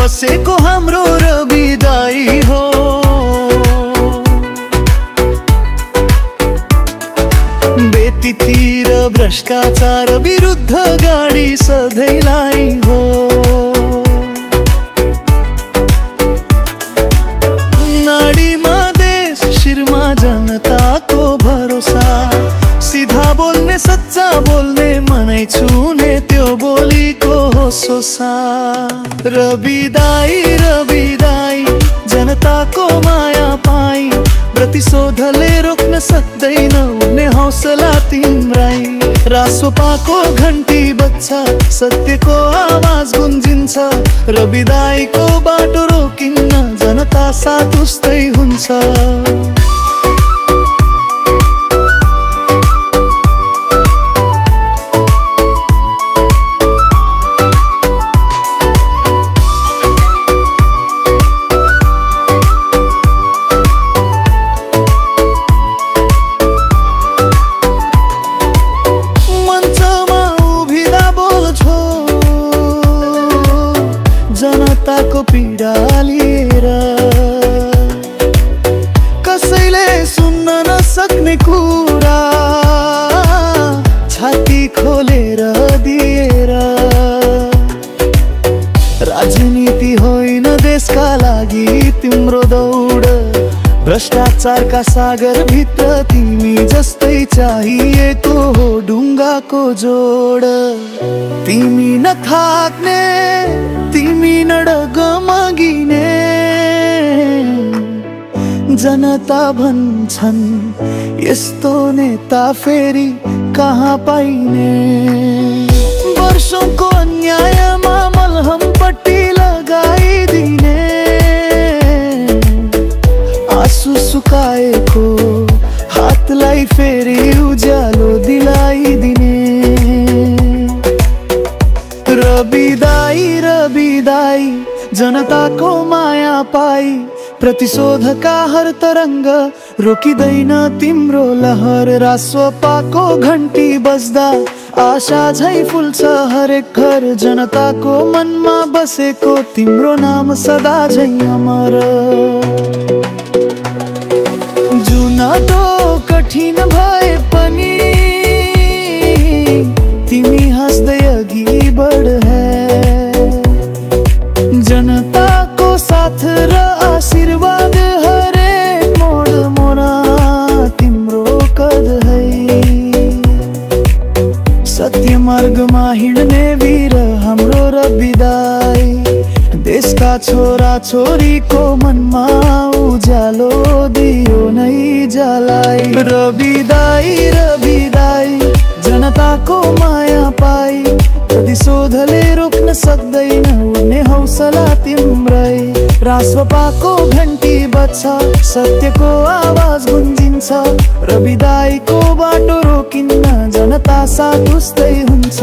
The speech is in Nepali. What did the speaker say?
बसेको हाम्रो रविदाई हो। बेतिथि र भ्रष्टाचार विरुद्ध गाडी सधैँलाई हो। नाडीमा देश शिरमा जनताको भरोसा, सीधा बोल्ने सच्चा बोल्ने मनै छुने त्यो बोलीको हो सोसा। रविदाई रविदाई जनताको माया पाई, प्रतिशोधले रोक्न सक्दैन उड्ने हौसला तिम्रै। रासोपाको घन्टी बज्छ, सत्यको आवाज गुन्जिन्छ, रविदाईको बाटो रोकिन्न जनता साथ उस्तै हुन्छ। जनताको पीडा लिएर कसैले सुन्न नसक्ने कुरा छाती खोलेर दिएर। राजनीति होइन देशका लागि तिम्रो दौड, भ्रष्टाचारका सागर भित्र तिमी जस्तै चाहिएको हो ढुङ्गाको जोड। तिमी नथाक्ने तिमी नडगमगिने, जनता भन्छन् यस्तो नेता फेरि कहाँ पाइने। वर्षौंको अन्यायमा मलहम पट्टी लगाइदिने, आँसु सुकाएको हातलाई फेरि उज्यालो दिलाइदिने। रविदाई रविदाई जनताको माया पाई, प्रतिशोधका हर तरङ्ग रोकिँदैन तिम्रो लहर। रासोपाको घन्टी बज्दा आशा झै फुल्छ हरेक घर, जनताको मनमा बसेको तिम्रो नाम सदा झै अमर। जुनदो कठिन भए पनि तिमी हाँस्दै अघि बढ है। जनताको साथ र आशीर्वाद हरेक मोड मोडमा तिम्रो कद है। सत्य मार्गमा हिँड्ने वीर हाम्रो रविदाई, देशका छोरा छोरीको मनमा उज्यालो दियो नै जलाई। रविदाई रविदाई जनताको माया पाई, प्रतिशोधले रोक्न सक्दैन उड्ने हौसला तिम्रै। रासोपाको घन्टी बज्छ, सत्यको आवाज गुन्जिन्छ, रविदाईको बाटो रोकिन्न जनता साथ उस्तै हुन्छ।